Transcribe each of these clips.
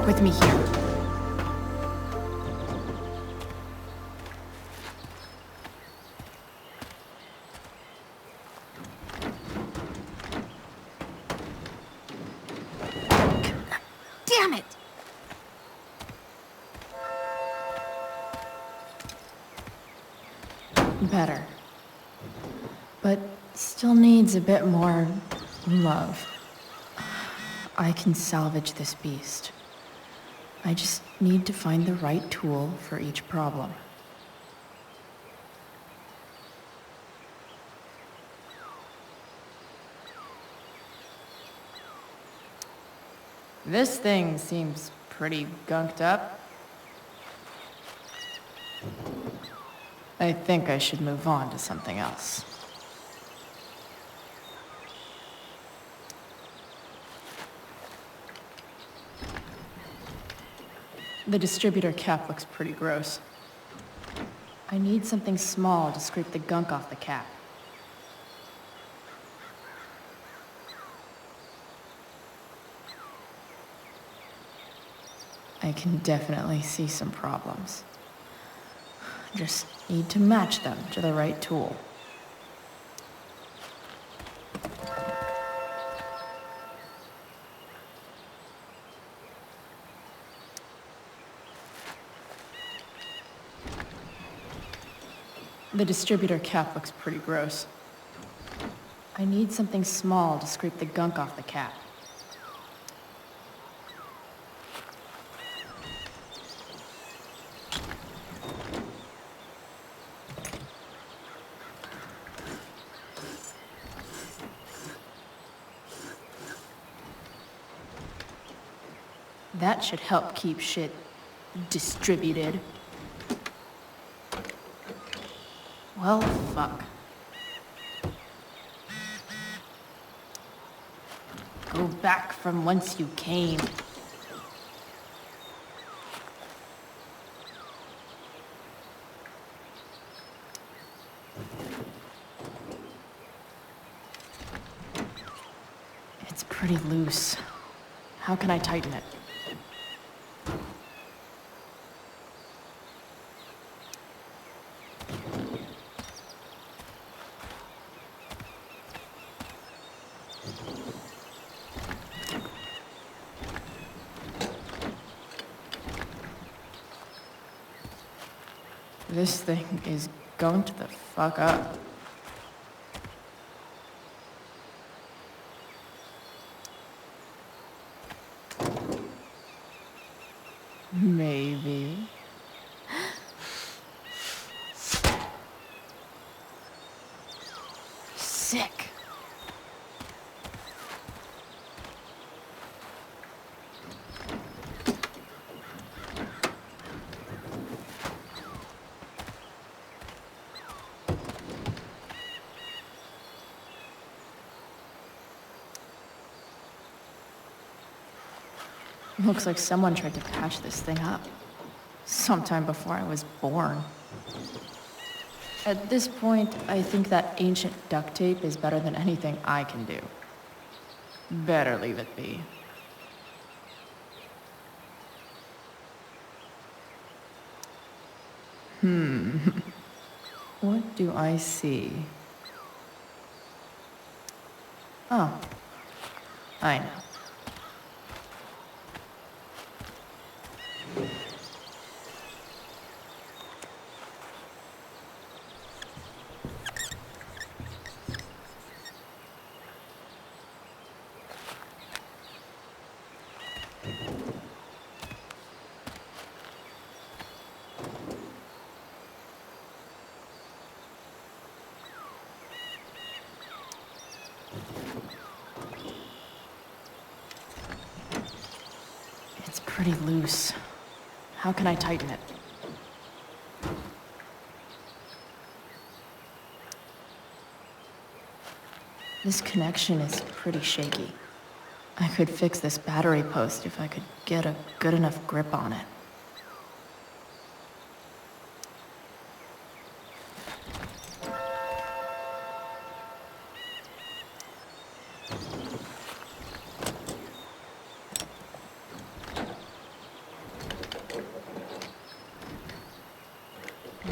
work with me here. Damn it! Better. But still needs a bit more love. I can salvage this beast. I just need to find the right tool for each problem. This thing seems pretty gunked up. I think I should move on to something else. The distributor cap looks pretty gross. I need something small to scrape the gunk off the cap. I can definitely see some problems. Just need to match them to the right tool. The distributor cap looks pretty gross. I need something small to scrape the gunk off the cap. That should help keep shit distributed. Well, fuck. Go back from whence you came. It's pretty loose. How can I tighten it? This thing is going to the fuck up. Maybe. Sick. Looks like someone tried to patch this thing up. Sometime before I was born. At this point, I think that ancient duct tape is better than anything I can do. Better leave it be. What do I see? Oh, I know. It's pretty loose. How can I tighten it? This connection is pretty shaky. I could fix this battery post if I could get a good enough grip on it.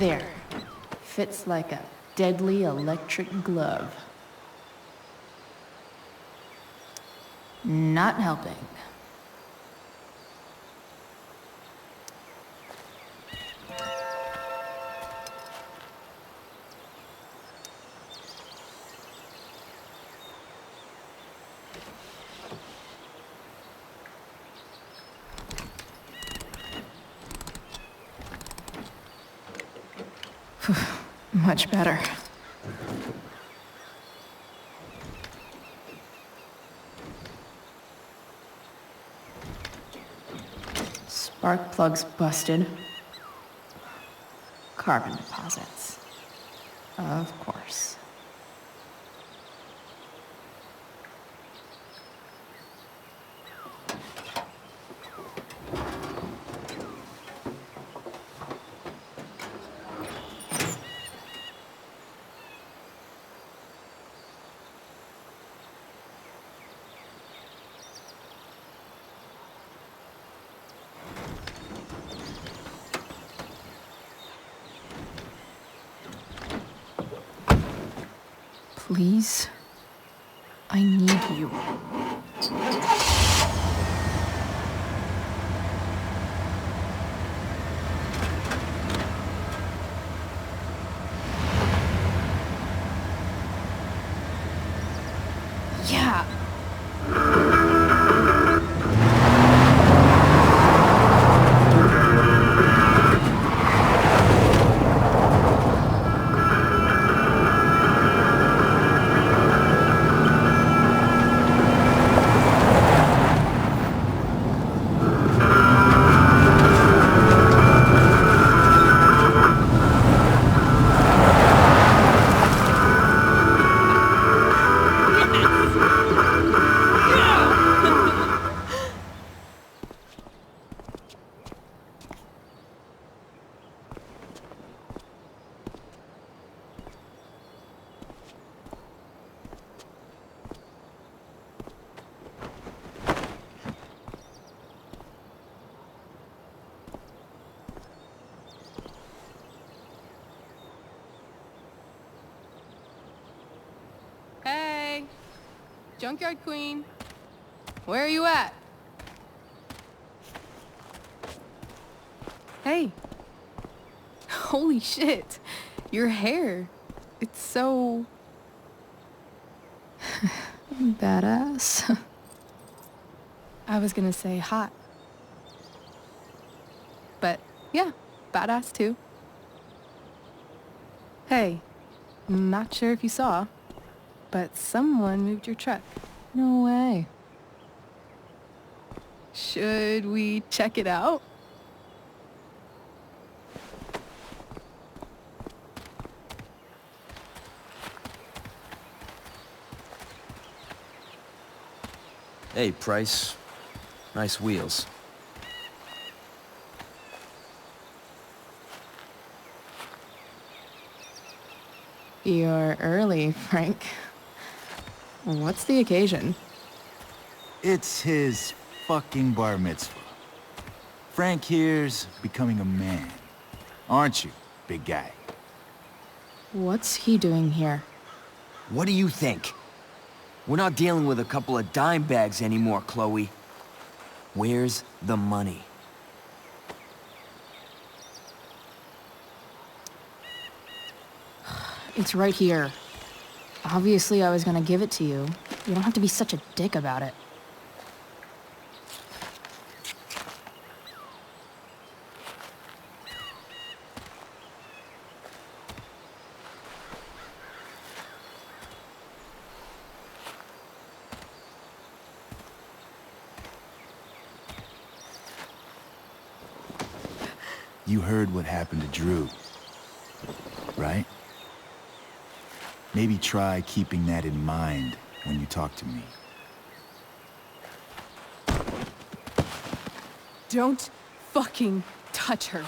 There. Fits like a deadly electric glove. Not helping. Much better. Spark plugs busted. Carbon deposits. Of course. Please, I need you. Yeah. Hey, Junkyard Queen, where are you at? Hey, holy shit, your hair, it's so... Badass. I was gonna say hot. But yeah, badass too. Hey, not sure if you saw, but someone moved your truck. No way. Should we check it out? Hey, Price. Nice wheels. You're early, Frank. What's the occasion? It's his fucking bar mitzvah. Frank here's becoming a man. Aren't you, big guy? What's he doing here? What do you think? We're not dealing with a couple of dime bags anymore, Chloe. Where's the money? It's right here. Obviously, I was gonna give it to you. You don't have to be such a dick about it. You heard what happened to Drew, right? Maybe try keeping that in mind when you talk to me. Don't fucking touch her.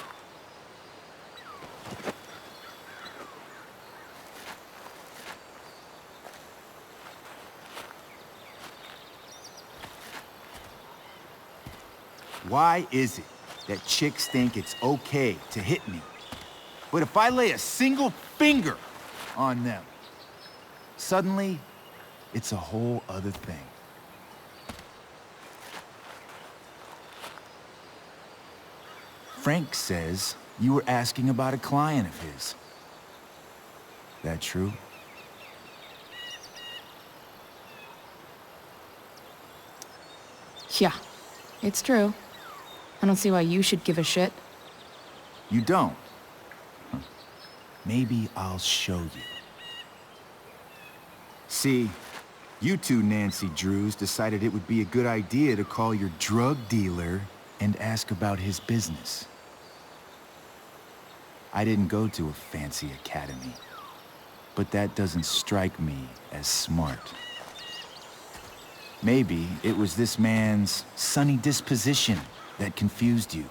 Why is it that chicks think it's okay to hit me, But if I lay a single finger on them, suddenly, it's a whole other thing. Frank says you were asking about a client of his. That true? Yeah, it's true. I don't see why you should give a shit. You don't? Huh. Maybe I'll show you. See, you two Nancy Drews decided it would be a good idea to call your drug dealer and ask about his business. I didn't go to a fancy academy, but that doesn't strike me as smart. Maybe it was this man's sunny disposition that confused you.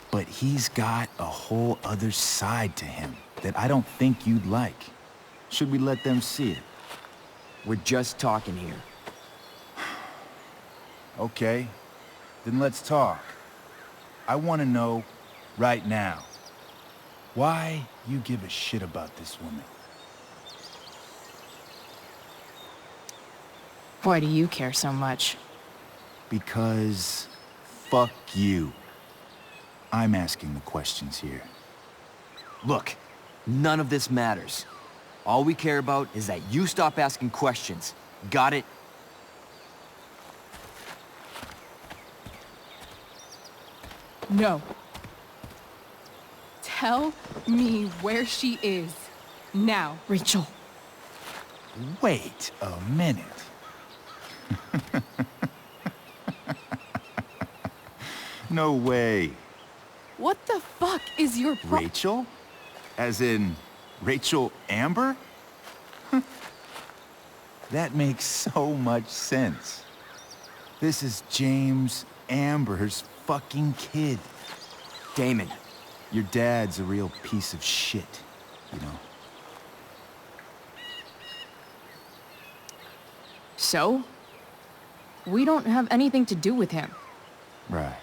But he's got a whole other side to him that I don't think you'd like. Should we let them see it? We're just talking here. Okay, then let's talk. I want to know, right now, why you give a shit about this woman. Why do you care so much? Because fuck you. I'm asking the questions here. Look, none of this matters. All we care about is that you stop asking questions. Got it? No. Tell me where she is. Now. Rachel. Wait a minute. No way. What the fuck is your Rachel? As in, Rachel Amber? That makes so much sense. This is James Amber's fucking kid. Damon. Your dad's a real piece of shit, you know? So? We don't have anything to do with him. Right.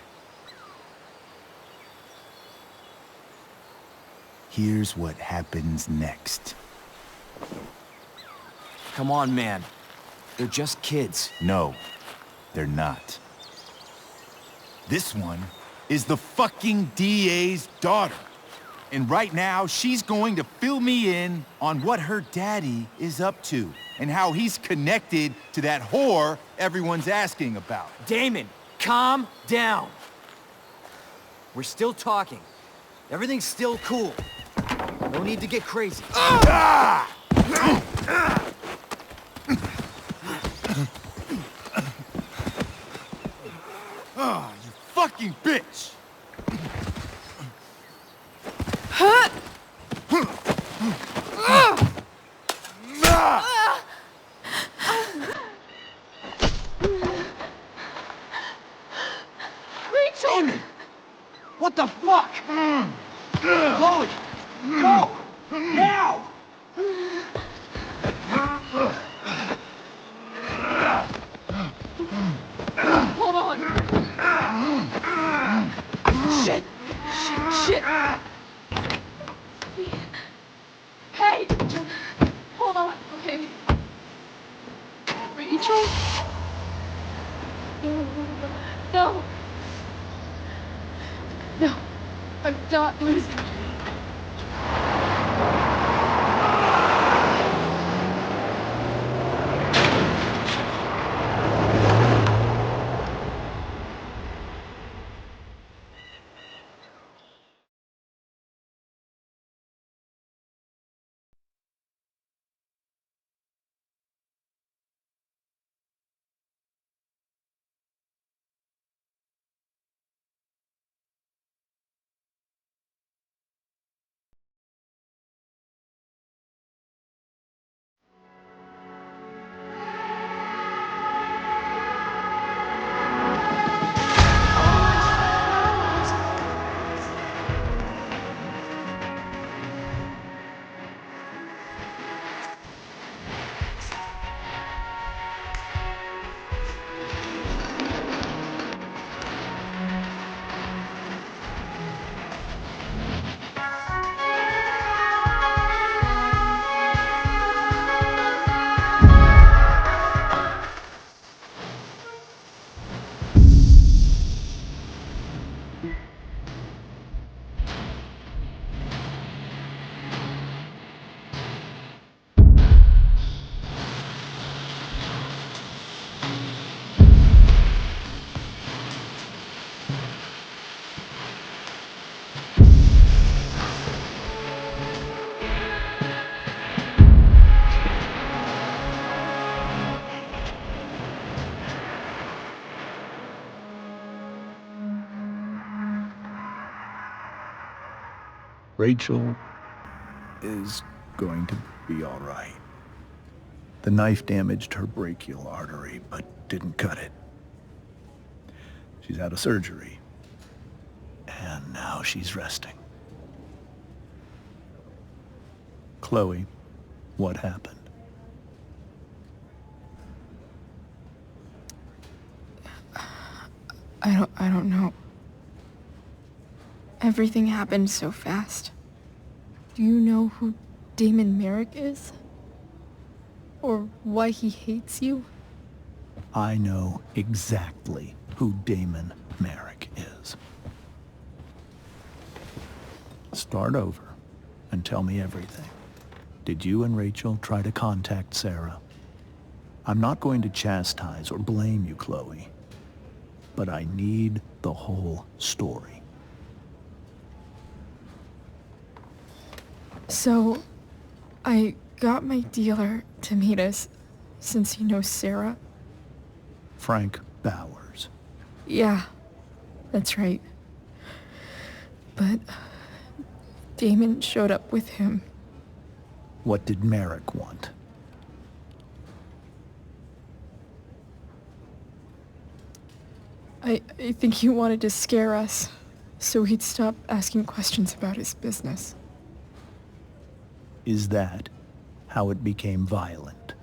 Here's what happens next. Come on, man. They're just kids. No, they're not. This one is the fucking DA's daughter. And right now, she's going to fill me in on what her daddy is up to and how he's connected to that whore everyone's asking about. Damon, calm down. We're still talking. Everything's still cool. No need to get crazy. Oh, you fucking bitch! Damon! What the fuck? Chloe! Go! Now! Hold on! Shit! Shit! Hey! Hold on, okay? Rachel? No! No! I'm not losing you. Rachel is going to be all right. The knife damaged her brachial artery, but didn't cut it. She's out of surgery, and now she's resting. Chloe, what happened? I don't know. Everything happened so fast. Do you know who Damon Merrick is? Or why he hates you? I know exactly who Damon Merrick is. Start over and tell me everything. Did you and Rachel try to contact Sarah? I'm not going to chastise or blame you, Chloe, but I need the whole story. So, I got my dealer to meet us, since he knows Sarah. Frank Bowers. Yeah, that's right. But Damon showed up with him. What did Merrick want? I think he wanted to scare us, so he'd stop asking questions about his business. Is that how it became violent?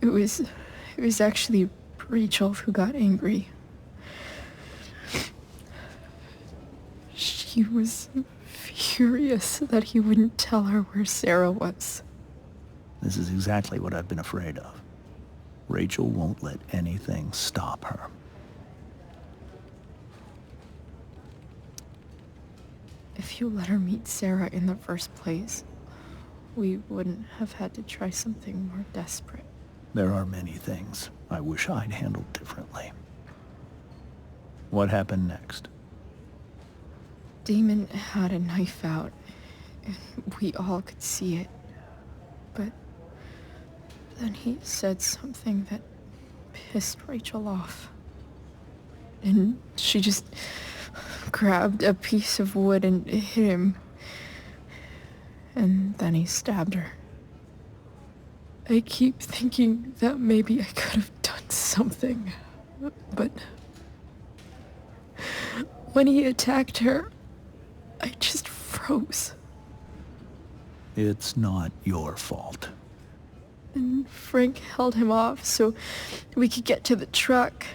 It was actually Rachel who got angry. She was furious that he wouldn't tell her where Sarah was. This is exactly what I've been afraid of. Rachel won't let anything stop her. If you let her meet Sarah in the first place, we wouldn't have had to try something more desperate. There are many things I wish I'd handled differently. What happened next? Damon had a knife out, and we all could see it. But then he said something that pissed Rachel off. And she just grabbed a piece of wood and hit him. And then he stabbed her. I keep thinking that maybe I could have done something, but when he attacked her, I just froze. It's not your fault. And Frank held him off so we could get to the truck.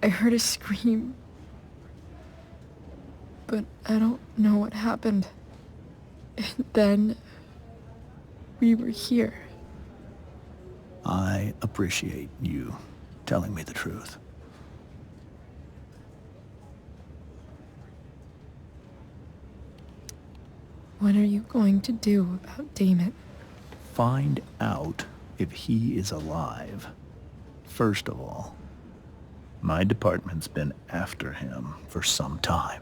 I heard a scream, but I don't know what happened. And then we were here. I appreciate you telling me the truth. What are you going to do about Damon? Find out if he is alive. First of all, my department's been after him for some time.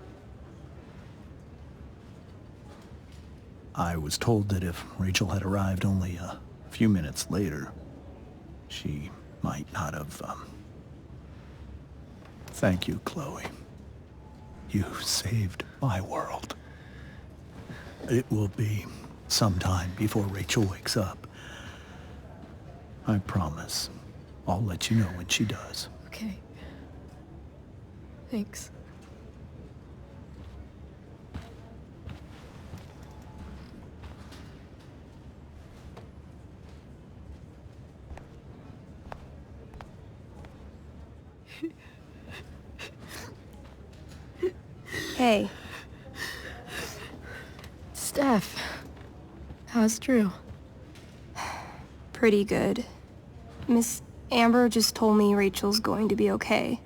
I was told that if Rachel had arrived only a few minutes later, she might not have, Thank you, Chloe. You saved my world. It will be some time before Rachel wakes up. I promise. I'll let you know when she does. Okay. Thanks. Hey. Steph, how's Drew? Pretty good. Miss Amber just told me Rachel's going to be okay.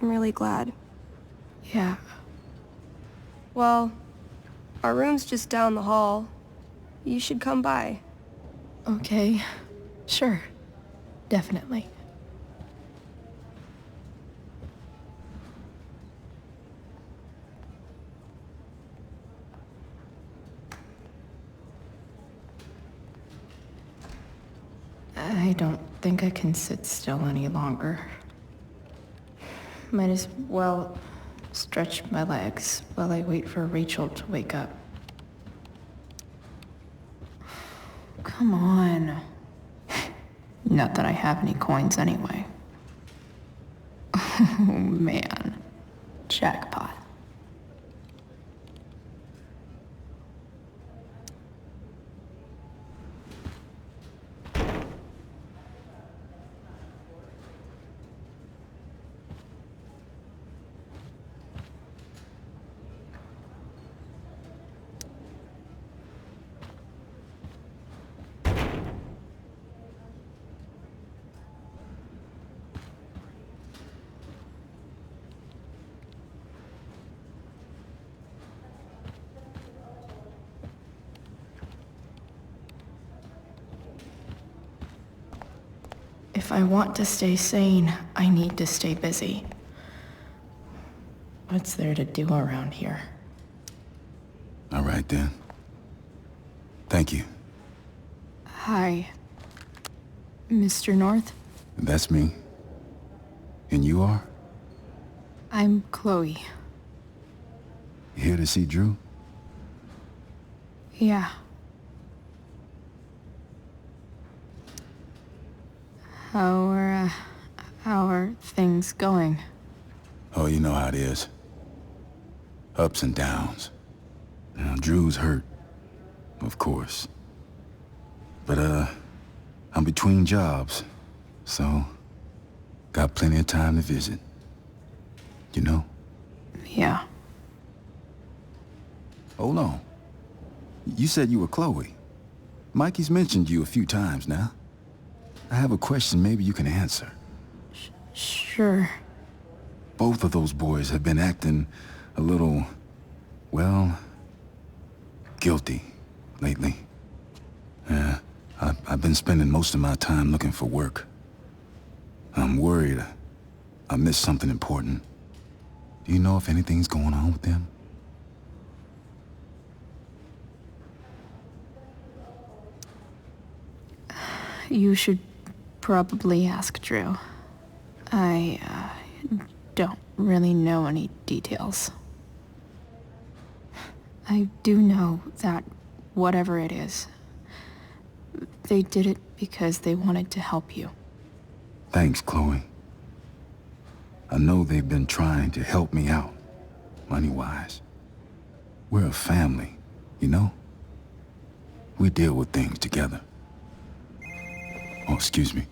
I'm really glad. Yeah. Well, our room's just down the hall. You should come by. Okay. Sure. Definitely. I don't think I can sit still any longer. Might as well stretch my legs while I wait for Rachel to wake up. Come on. Not that I have any coins anyway. Oh man. Jackpot. If I want to stay sane, I need to stay busy. What's there to do around here? All right, then. Thank you. Hi, Mr. North. That's me. And you are? I'm Chloe. Here to see Drew? Yeah. How are things going? Oh, you know how it is. Ups and downs. Now, Drew's hurt, of course. But, I'm between jobs, so got plenty of time to visit. You know? Yeah. Hold on. You said you were Chloe. Mikey's mentioned you a few times now. I have a question maybe you can answer. Sure. Both of those boys have been acting a little, well, guilty lately. Yeah, I've been spending most of my time looking for work. I'm worried I missed something important. Do you know if anything's going on with them? You should probably ask Drew. I don't really know any details. I do know that whatever it is, they did it because they wanted to help you. Thanks, Chloe. I know they've been trying to help me out, money-wise. We're a family, you know? We deal with things together. Oh, excuse me.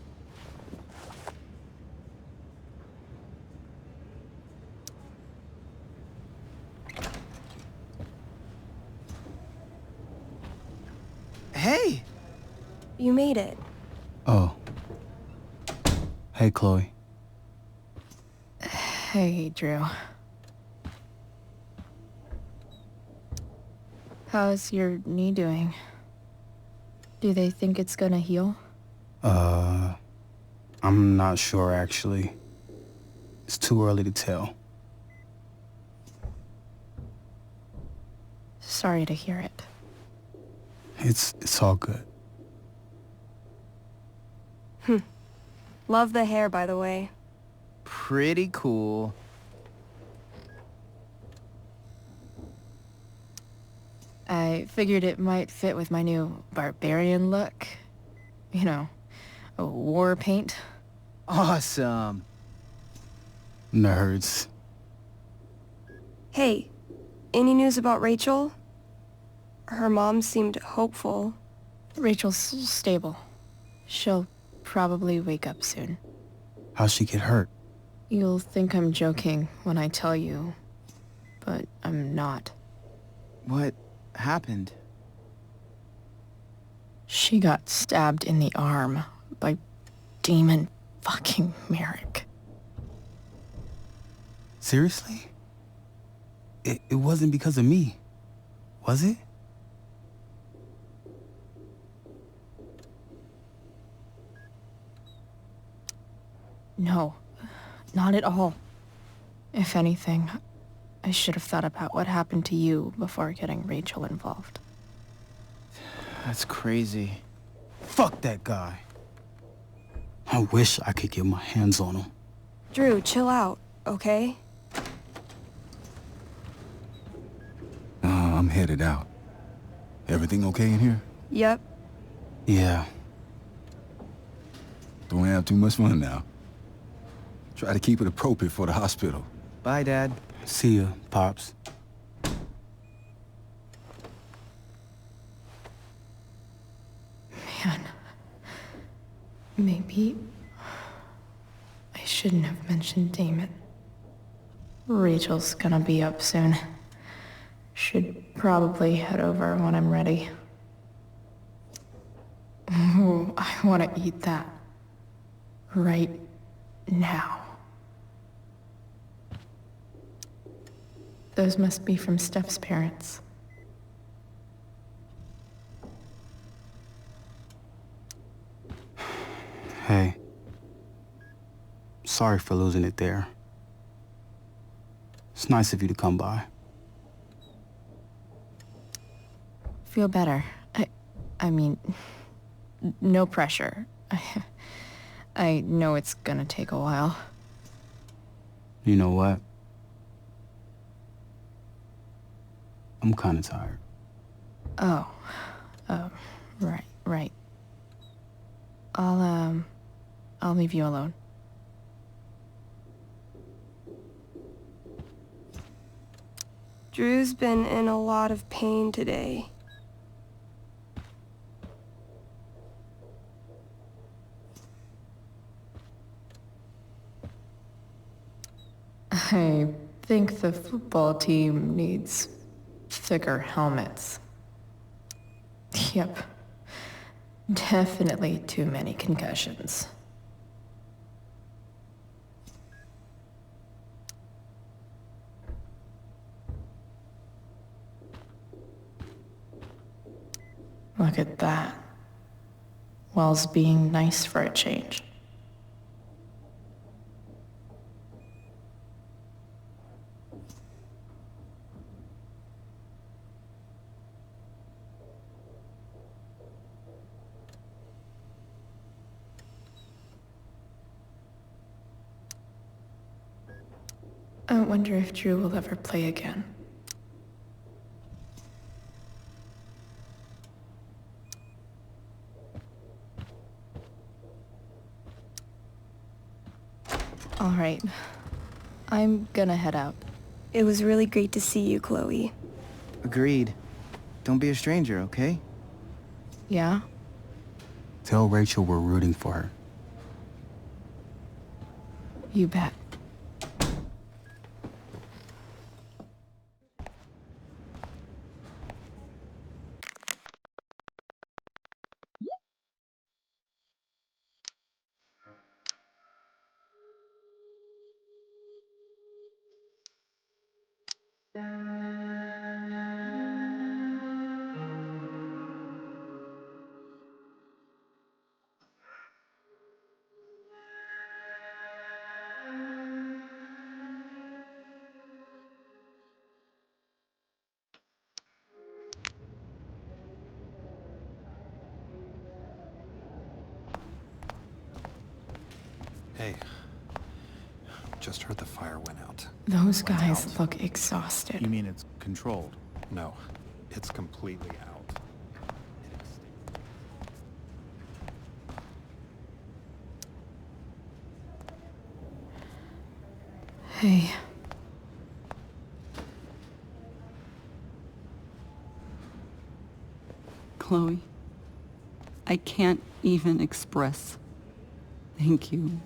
Hey! You made it. Oh. Hey, Chloe. Hey, Drew. How's your knee doing? Do they think it's gonna heal? I'm not sure, actually. It's too early to tell. Sorry to hear it. It's all good. Love the hair, by the way. Pretty cool. I figured it might fit with my new barbarian look. You know, a war paint. Awesome. Nerds. Hey, any news about Rachel? Her mom seemed hopeful. Rachel's stable. She'll probably wake up soon. How'd she get hurt? You'll think I'm joking when I tell you, but I'm not. What happened? She got stabbed in the arm by demon fucking Merrick. Seriously? It wasn't because of me, was it? No, not at all. If anything, I should have thought about what happened to you before getting Rachel involved. That's crazy. Fuck that guy. I wish I could get my hands on him. Drew, chill out, okay? I'm headed out. Everything okay in here? Yep. Yeah, Don't have too much fun now. Try to keep it appropriate for the hospital. Bye, Dad. see ya, Pops. Man. Maybe I shouldn't have mentioned Damon. Rachel's gonna be up soon. Should probably head over when I'm ready. Ooh, I want to eat that. Right now. Those must be from Steph's parents. Hey. Sorry for losing it there. It's nice of you to come by. Feel better. I mean, no pressure. I know it's gonna take a while. You know what? I'm kinda tired. Oh, right. I'll leave you alone. Drew's been in a lot of pain today. I think the football team needs thicker helmets. Yep. Definitely too many concussions. Look at that. Wells being nice for a change. I wonder if Drew will ever play again. All right. I'm gonna head out. It was really great to see you, Chloe. Agreed. Don't be a stranger, okay? Yeah? Tell Rachel we're rooting for her. You bet. Hey, just heard the fire went out. Those guys look exhausted. You mean it's controlled? No, it's completely out. Hey. Chloe, I can't even express thank you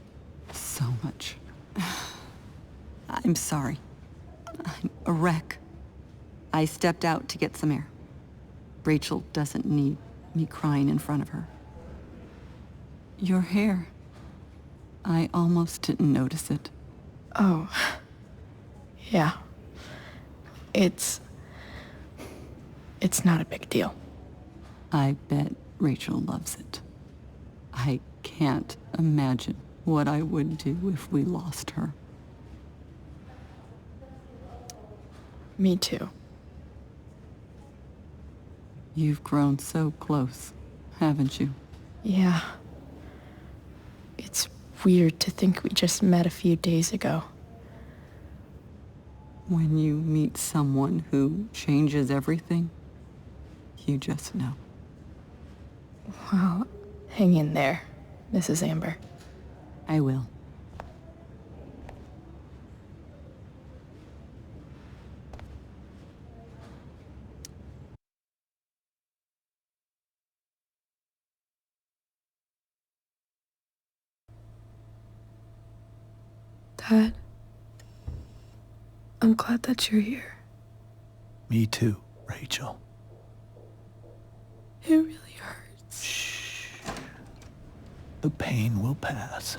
so much. I'm sorry. I'm a wreck. I stepped out to get some air. Rachel doesn't need me crying in front of her. Your hair. I almost didn't notice it. Oh. Yeah. It's not a big deal. I bet Rachel loves it. I can't imagine what I would do if we lost her. Me too. You've grown so close, haven't you? Yeah. It's weird to think we just met a few days ago. When you meet someone who changes everything, you just know. Well, hang in there, Mrs. Amber. I will. Dad, I'm glad that you're here. Me too, Rachel. It really hurts. Shh. The pain will pass.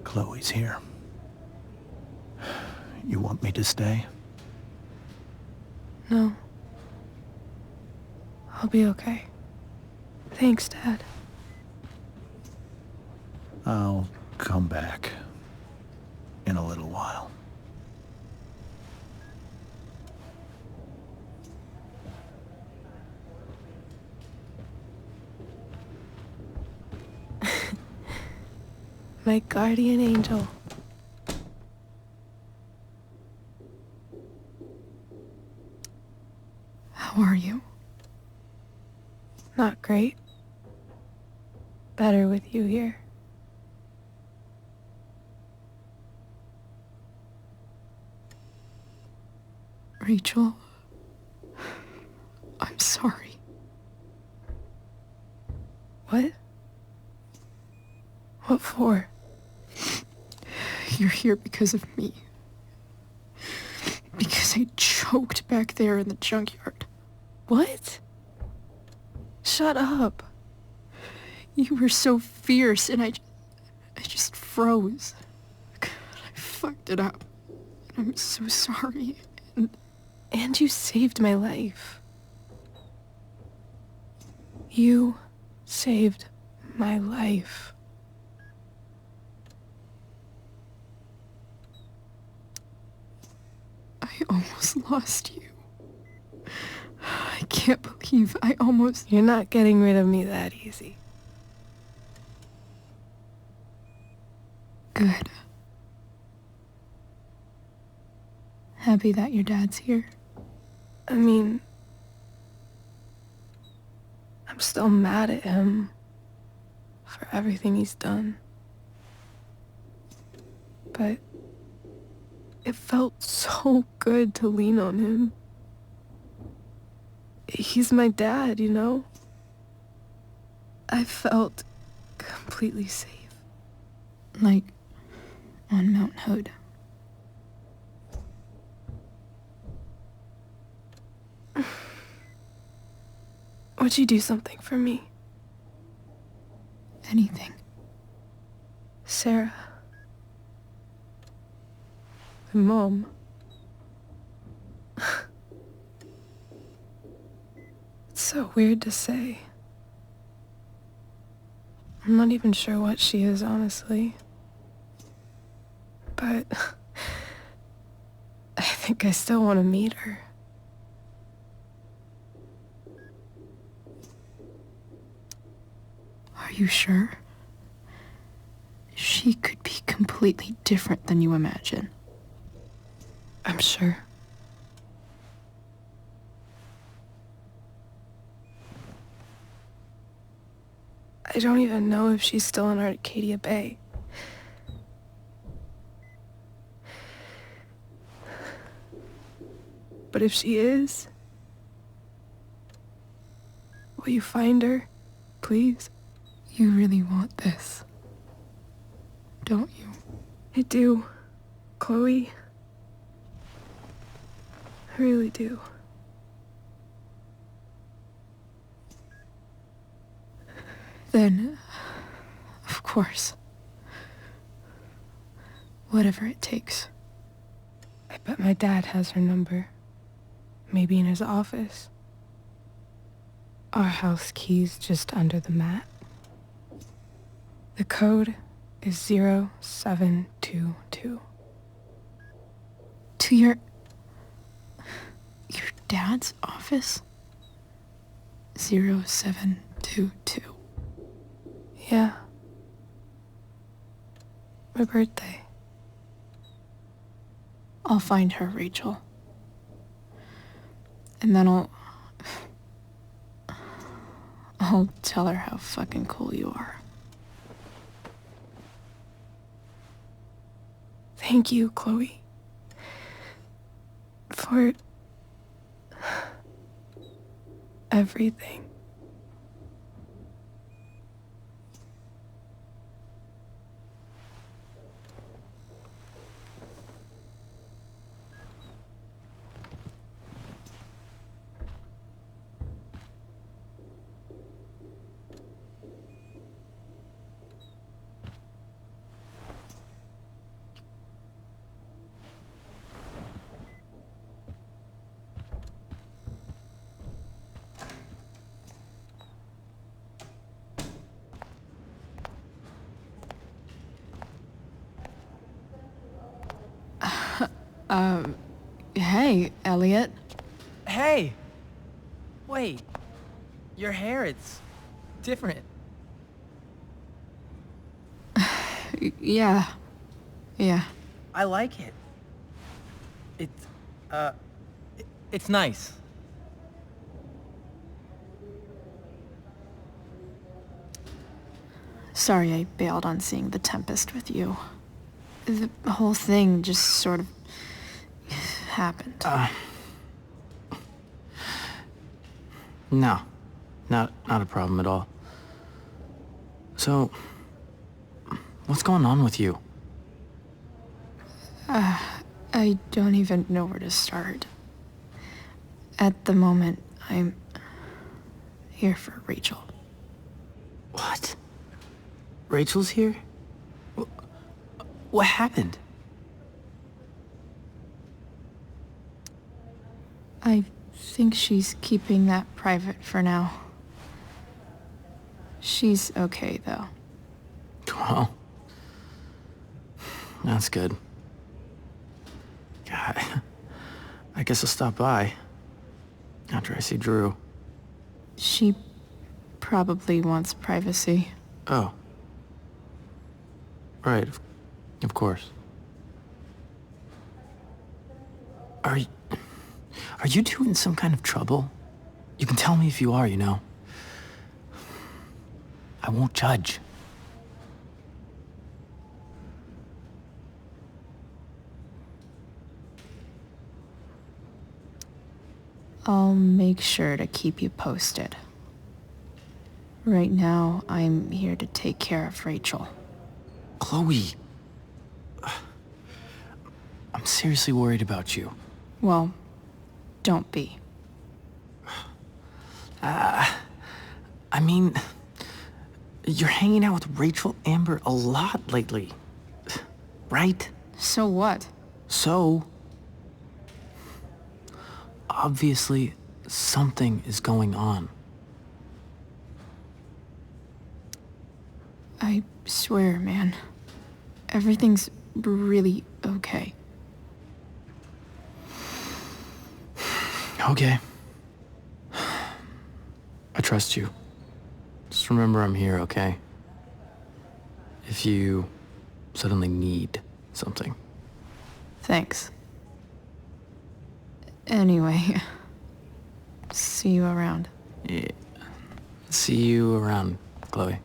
Chloe's here. You want me to stay? No. I'll be okay. Thanks, Dad. I'll come back in a little while. My guardian angel. How are you? Not great. Better with you here. Rachel, I'm sorry. What? What for? You're here because of me. Because I choked back there in the junkyard. What? Shut up. You were so fierce and I just froze. God, I fucked it up. And I'm so sorry. And you saved my life. You saved my life. I almost lost you. I can't believe I almost... You're not getting rid of me that easy. Good. Happy that your dad's here. I mean, I'm still mad at him for everything he's done. But it felt so good to lean on him. He's my dad, you know? I felt completely safe. Like on Mount Hood. Would you do something for me? Anything. Sarah. My mom. It's so weird to say. I'm not even sure what she is, honestly. But I think I still want to meet her. Are you sure? She could be completely different than you imagine. I'm sure. I don't even know if she's still in Arcadia Bay. But if she is, will you find her, please? You really want this, don't you? I do, Chloe. I really do. Then, of course. Whatever it takes. I bet my dad has her number. Maybe in his office. Our house key's just under the mat. The code is 0722. To your dad's office? 0722. Yeah. My birthday. I'll find her, Rachel. And then I'll tell her how fucking cool you are. Thank you, Chloe. For everything. Hey, Elliot. Hey! Wait. Your hair, it's different. Yeah. I like it. It's nice. Sorry I bailed on seeing The Tempest with you. The whole thing just sort of happened. No. Not a problem at all. So, what's going on with you? I don't even know where to start. At the moment, I'm here for Rachel. What? Rachel's here? What happened? I think she's keeping that private for now. She's okay, though. Well, that's good. God, I guess I'll stop by after I see Drew. She probably wants privacy. Oh. Right, of course. Are you two in some kind of trouble? You can tell me if you are, you know. I won't judge. I'll make sure to keep you posted. Right now, I'm here to take care of Rachel. Chloe. I'm seriously worried about you. Well, don't be. I mean, you're hanging out with Rachel Amber a lot lately. Right? So what? So, obviously, something is going on. I swear, man. Everything's really okay. Okay. I trust you. Just remember I'm here, okay? If you suddenly need something. Thanks. Anyway, see you around. Yeah. See you around, Chloe.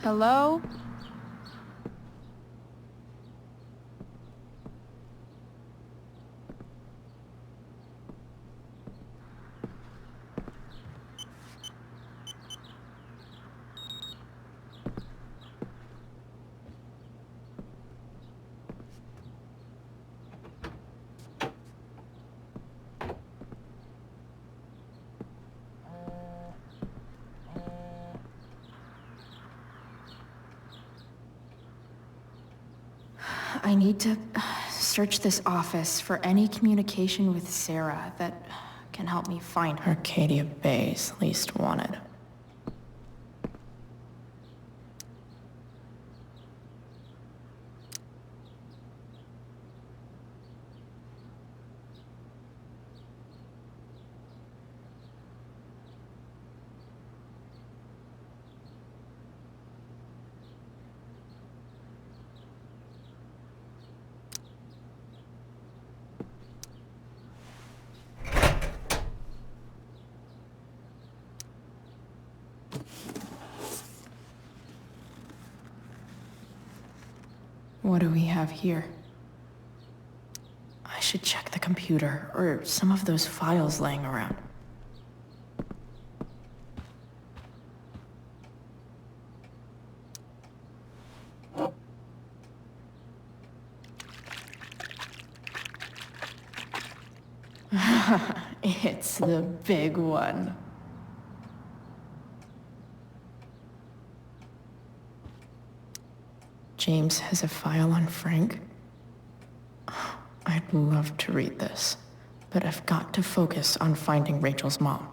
Hello? I need to search this office for any communication with Sarah that can help me find Arcadia Bay's least wanted. What do we have here? I should check the computer, or some of those files laying around. It's the big one. James has a file on Frank. I'd love to read this, but I've got to focus on finding Rachel's mom.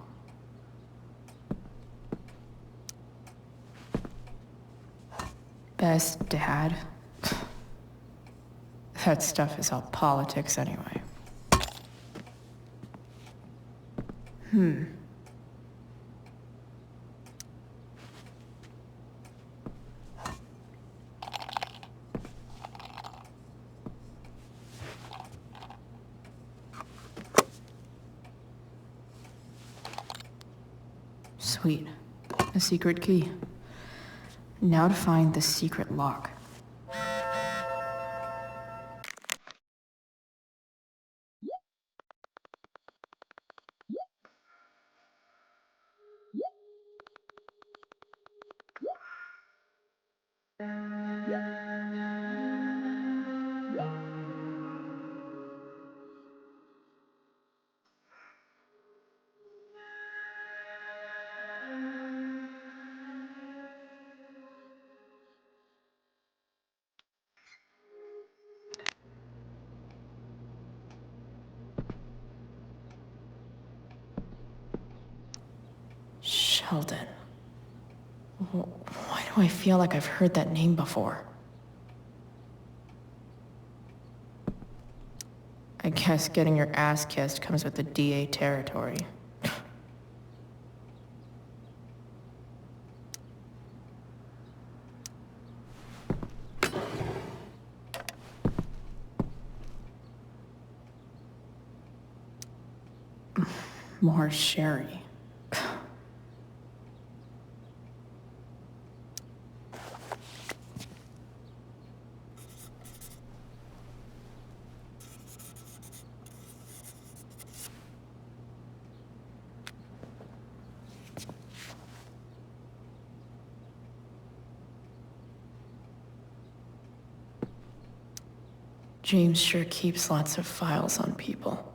Best dad? That stuff is all politics anyway. Sweet. A secret key. Now to find the secret lock. Sheldon. Why do I feel like I've heard that name before? I guess getting your ass kissed comes with the DA territory. More sherry. James sure keeps lots of files on people.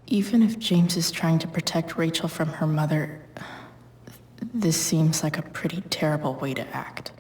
Even if James is trying to protect Rachel from her mother, this seems like a pretty terrible way to act.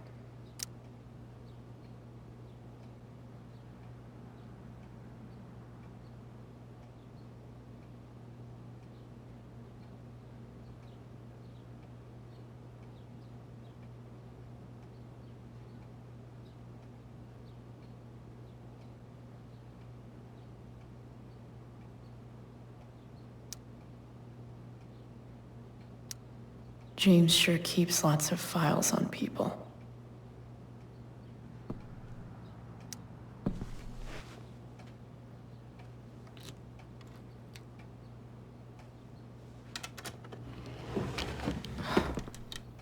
James sure keeps lots of files on people.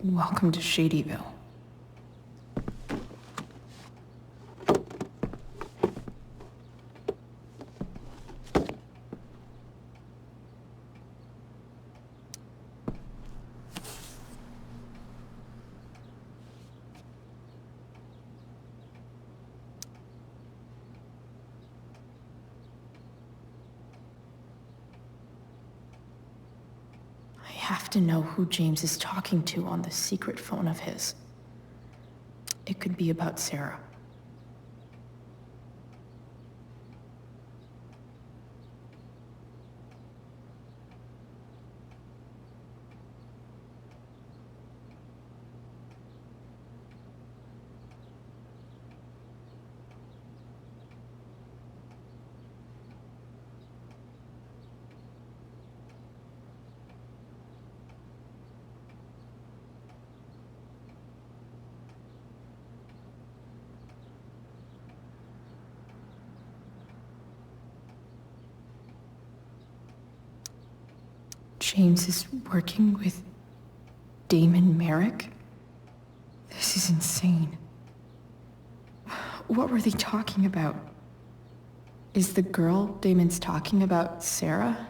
Welcome to Shadyville. I have to know who James is talking to on the secret phone of his. it could be about Sarah. James is working with Damon Merrick? This is insane. What were they talking about? Is the girl Damon's talking about Sarah?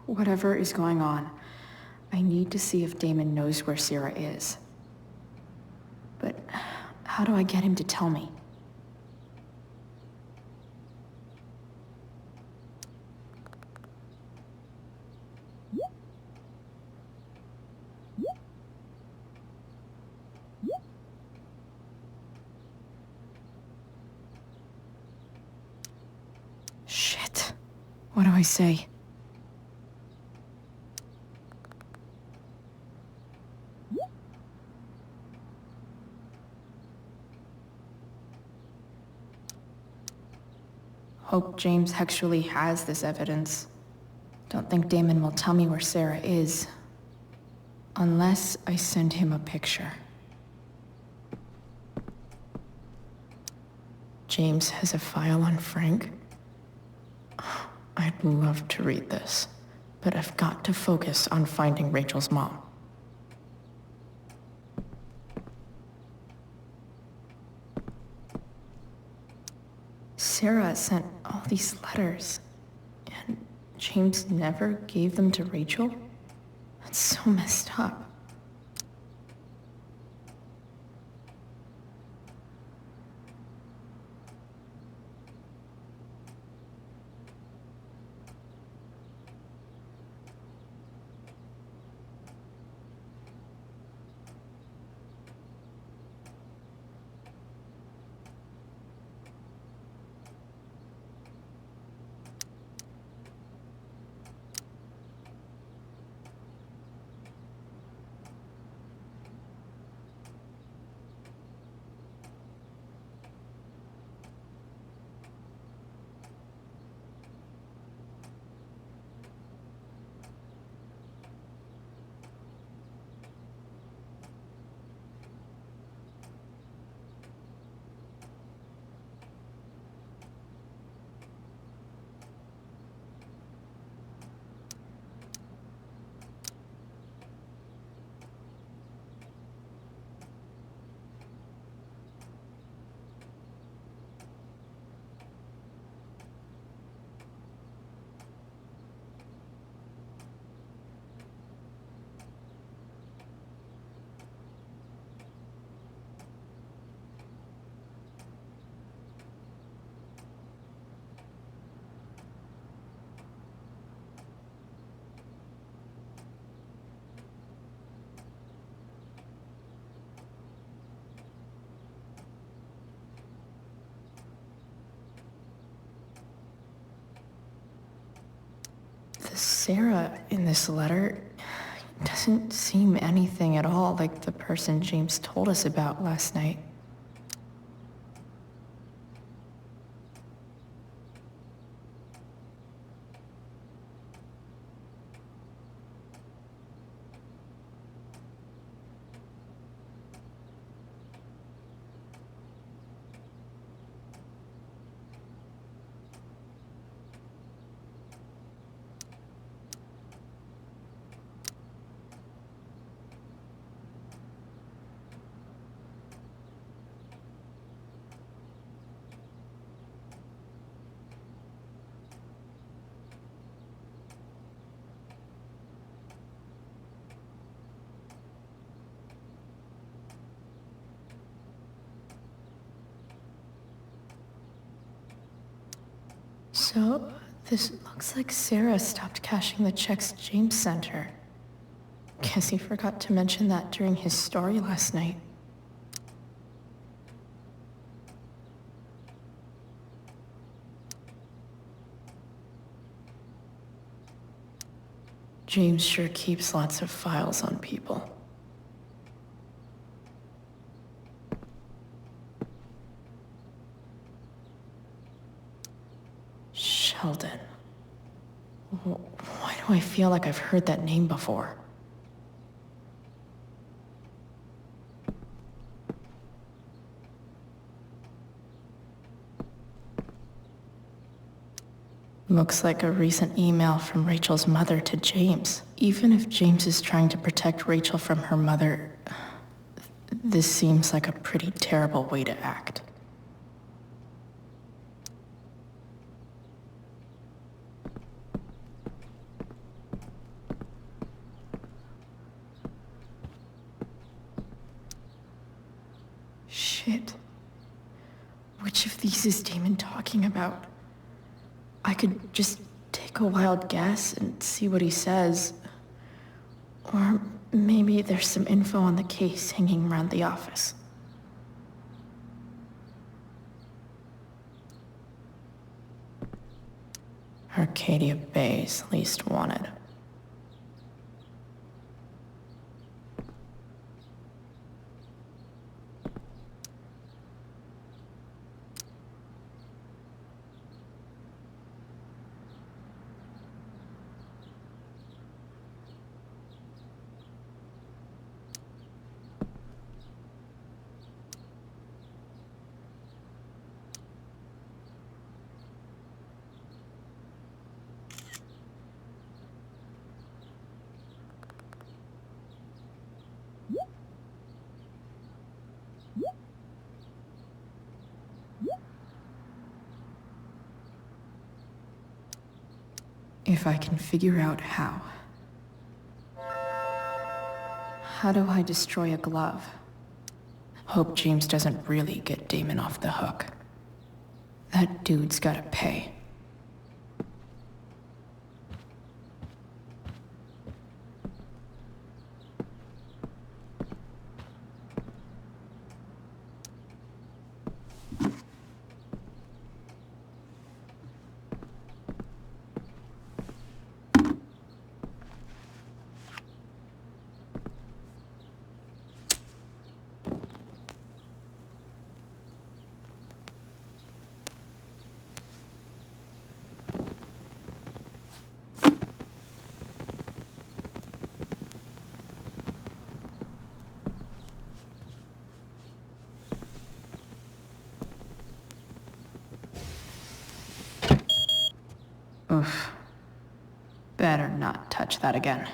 Whatever is going on, I need to see if Damon knows where Sarah is. But how do I get him to tell me? Shit. What do I say? Hope James actually has this evidence. Don't think Damon will tell me where Sarah is. Unless I send him a picture. James has a file on Frank. I'd love to read this, but I've got to focus on finding Rachel's mom. Sarah sent all these letters, and James never gave them to Rachel? That's so messed up. Sarah in this letter doesn't seem anything at all like the person James told us about last night. So, this looks like Sarah stopped cashing the checks James sent her. Guess he forgot to mention that during his story last night. James sure keeps lots of files on people. Sheldon. Why do I feel like I've heard that name before? Looks like a recent email from Rachel's mother to James. Even if James is trying to protect Rachel from her mother, this seems like a pretty terrible way to act. Shit. Which of these is Damon talking about? I could just take a wild guess and see what he says. Or maybe there's some info on the case hanging around the office. Arcadia Bay's least wanted. If I can figure out how. How do I destroy a glove? Hope James doesn't really get Damon off the hook. That dude's gotta pay. Oof. Better not touch that again.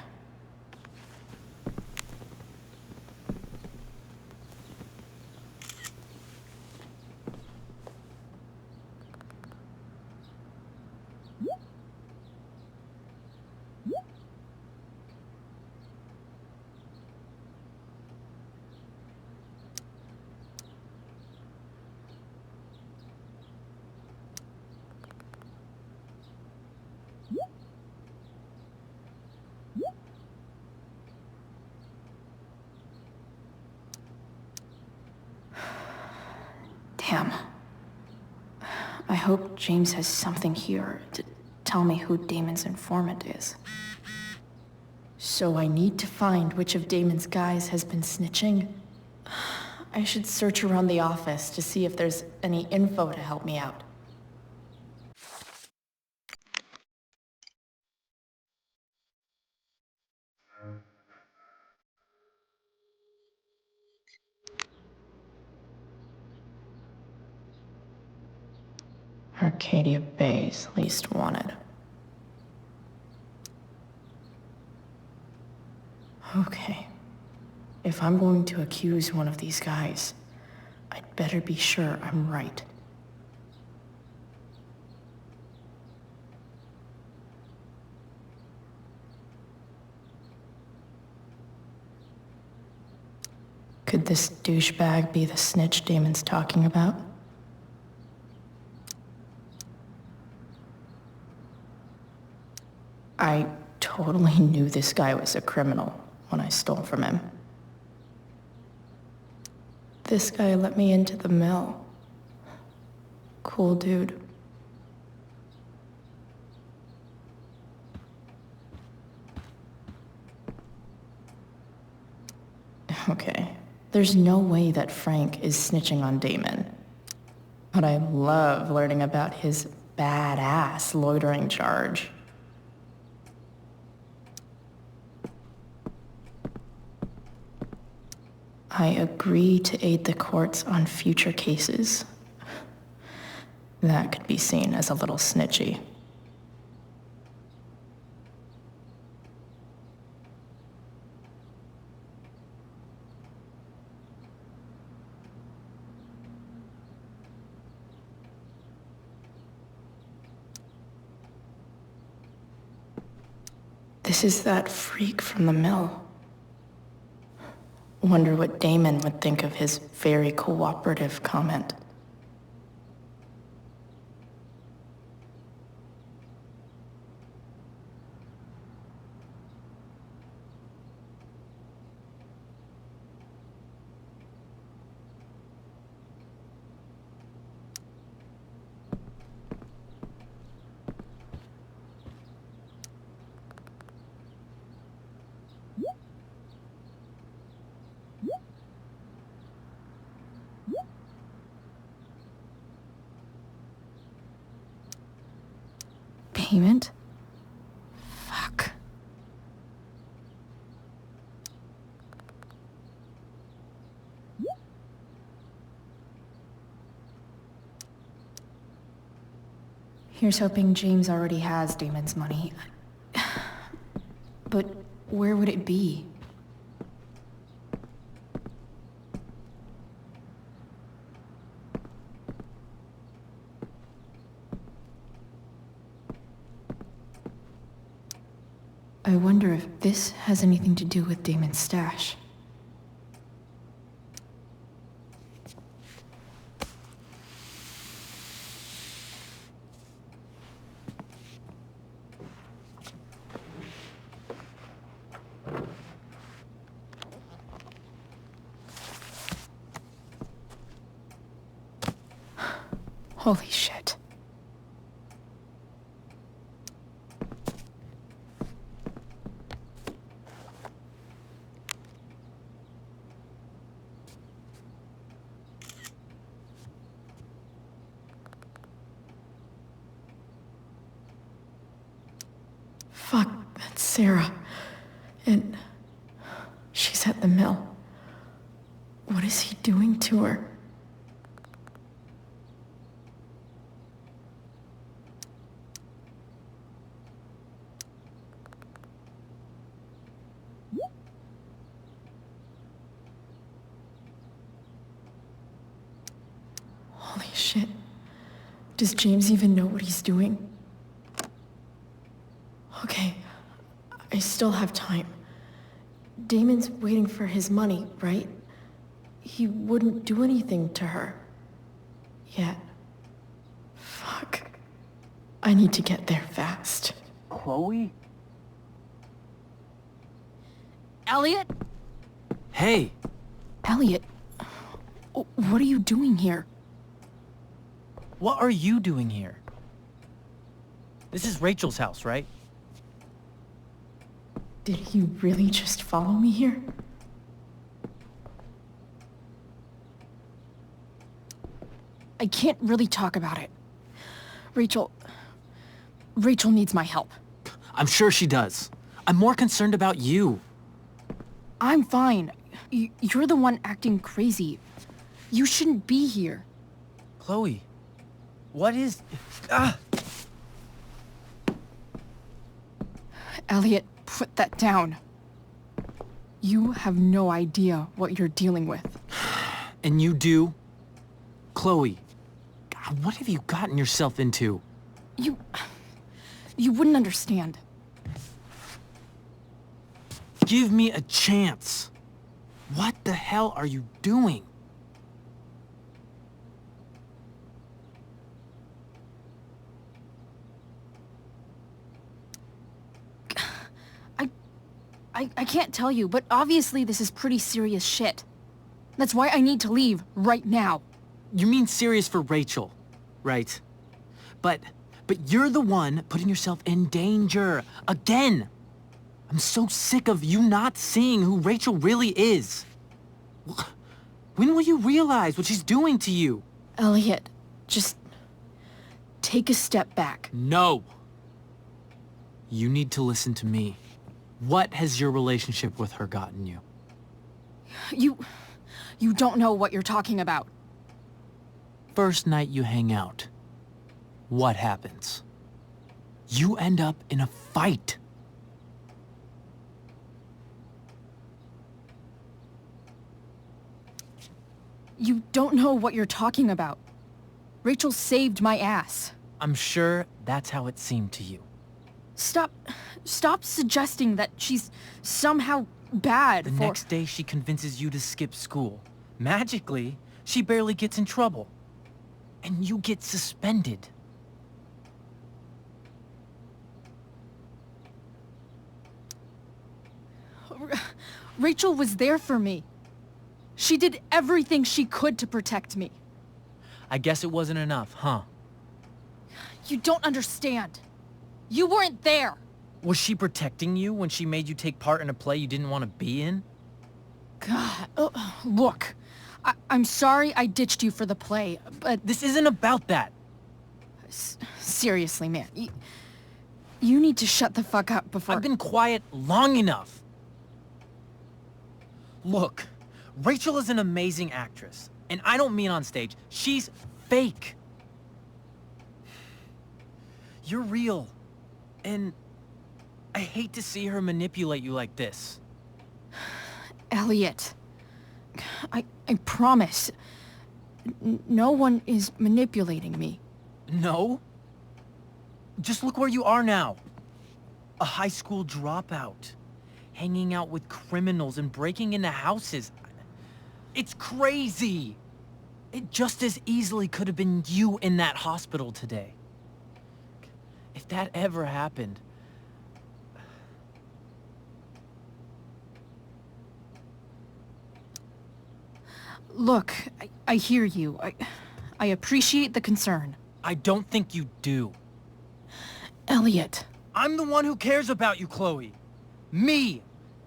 Damn. I hope James has something here to tell me who Damon's informant is. So I need to find which of Damon's guys has been snitching. I should search around the office to see if there's any info to help me out. Arcadia Bay's least wanted. Okay. If I'm going to accuse one of these guys, I'd better be sure I'm right. Could this douchebag be the snitch Damon's talking about? I totally knew this guy was a criminal when I stole from him. This guy let me into the mill. Cool dude. Okay, there's no way that Frank is snitching on Damon. But I love learning about his badass loitering charge. I agree to aid the courts on future cases. That could be seen as a little snitchy. This is that freak from the mill. Wonder what Damon would think of his very cooperative comment. Payment? Fuck. Here's hoping James already has Damon's money. But where would it be? I wonder if this has anything to do with Damon's stash. Holy shit. Fuck, that's Sarah. And she's at the mill. What is he doing to her? Holy shit. Does James even know what he's doing? Okay, I still have time. Damon's waiting for his money, right? He wouldn't do anything to her. Yet. Fuck. I need to get there fast. Chloe? Elliot? Hey! Elliot, what are you doing here? What are you doing here? This is Rachel's house, right? Did you really just follow me here? I can't really talk about it. Rachel needs my help. I'm sure she does. I'm more concerned about you. I'm fine. You're the one acting crazy. You shouldn't be here. Chloe, what is... Ah! Elliot, put that down. You have no idea what you're dealing with. And you do? Chloe, God, what have you gotten yourself into? You wouldn't understand. Give me a chance. What the hell are you doing? I can't tell you, but obviously this is pretty serious shit. That's why I need to leave right now. You mean serious for Rachel, right? But you're the one putting yourself in danger. Again! I'm so sick of you not seeing who Rachel really is. When will you realize what she's doing to you? Elliot, just take a step back. No. You need to listen to me. What has your relationship with her gotten you? You don't know what you're talking about. First night you hang out, what happens? You end up in a fight. You don't know what you're talking about. Rachel saved my ass. I'm sure that's how it seemed to you. Stop suggesting that she's somehow bad The for... next day she convinces you to skip school. Magically, she barely gets in trouble. And you get suspended. Rachel was there for me. She did everything she could to protect me. I guess it wasn't enough, huh? You don't understand. You weren't there. Was she protecting you when she made you take part in a play you didn't want to be in? God, look. I'm sorry I ditched you for the play, but... This isn't about that. Seriously, man. You need to shut the fuck up before... I've been quiet long enough. Look, Rachel is an amazing actress. And I don't mean on stage. She's fake. You're real. And I hate to see her manipulate you like this. Elliot, I promise. No one is manipulating me. No? Just look where you are now. A high school dropout. Hanging out with criminals and breaking into houses. It's crazy. It just as easily could have been you in that hospital today. If that ever happened... Look, I hear you. I appreciate the concern. I don't think you do. Elliot. I'm the one who cares about you, Chloe. Me,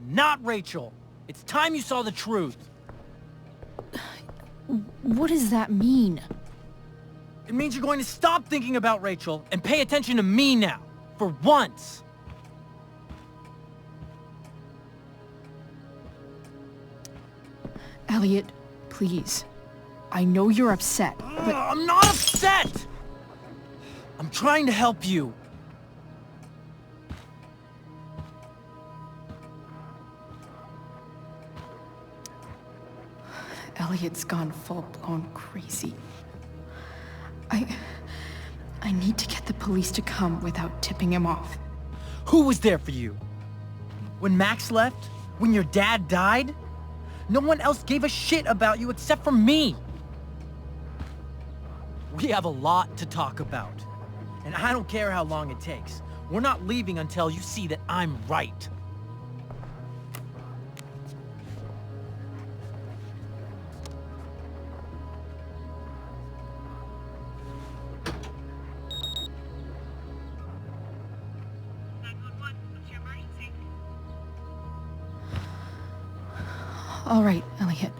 not Rachel. It's time you saw the truth. What does that mean? It means you're going to stop thinking about Rachel and pay attention to me now. For once. Elliot, please. I know you're upset, but... I'm not upset! I'm trying to help you. Elliot's gone full-blown crazy. I need to get the police to come without tipping him off. Who was there for you? When Max left? When your dad died? No one else gave a shit about you except for me. We have a lot to talk about. And I don't care how long it takes. We're not leaving until you see that I'm right. All right, Elliot.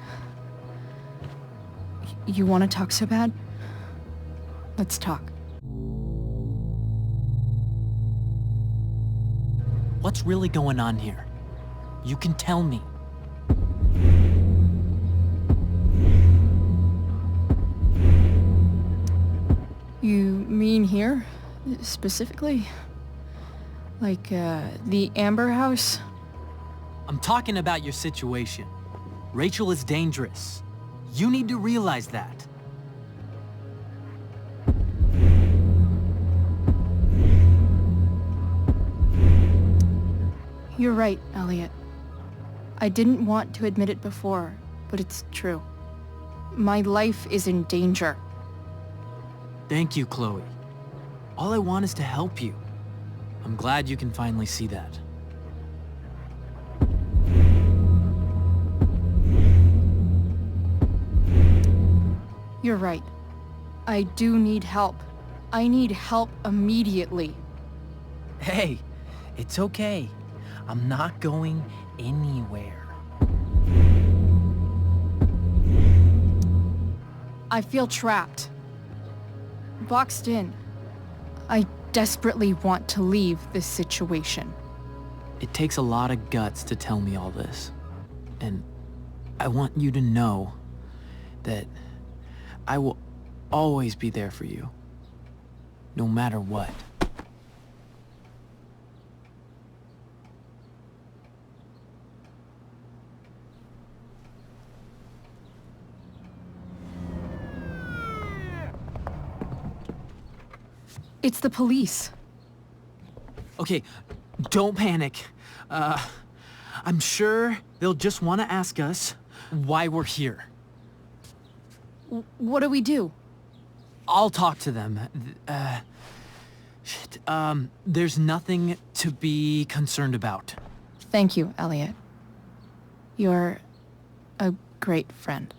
You want to talk so bad? Let's talk. What's really going on here? You can tell me. You mean here? Specifically? Like, the Amber House? I'm talking about your situation. Rachel is dangerous. You need to realize that. You're right, Elliot. I didn't want to admit it before, but it's true. My life is in danger. Thank you, Chloe. All I want is to help you. I'm glad you can finally see that. You're right. I do need help. I need help immediately. Hey, it's okay. I'm not going anywhere. I feel trapped. Boxed in. I desperately want to leave this situation. It takes a lot of guts to tell me all this. And I want you to know that I will always be there for you. No matter what. It's the police. Okay, don't panic. I'm sure they'll just want to ask us why we're here. What do we do? I'll talk to them. Shit, there's nothing to be concerned about. Thank you, Elliot. You're a great friend.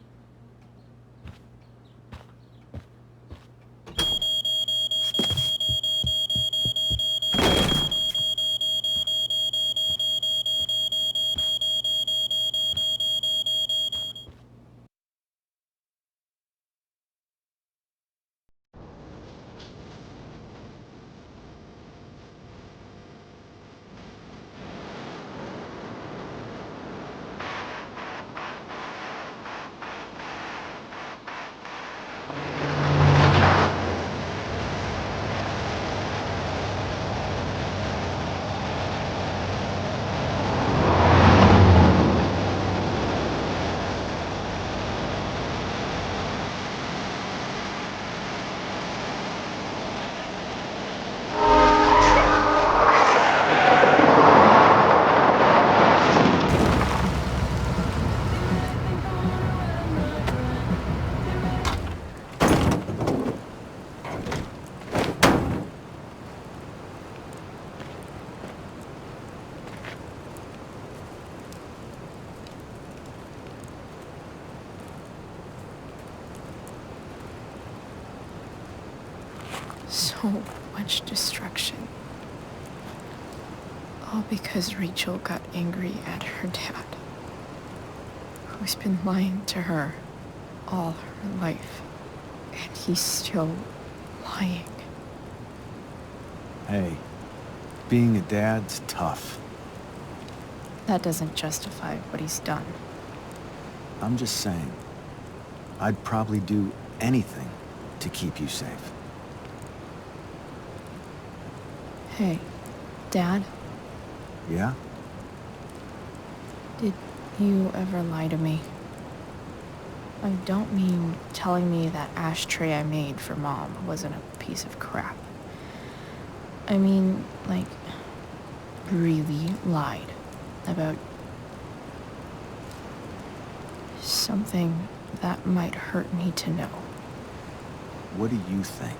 So much destruction. All because Rachel got angry at her dad, who's been lying to her all her life. And he's still lying. Hey, being a dad's tough. That doesn't justify what he's done. I'm just saying, I'd probably do anything to keep you safe. Hey, Dad, Yeah? did you ever lie to me? I don't mean telling me that ashtray I made for Mom wasn't a piece of crap. I mean, like, really lied about something that might hurt me to know. What do you think?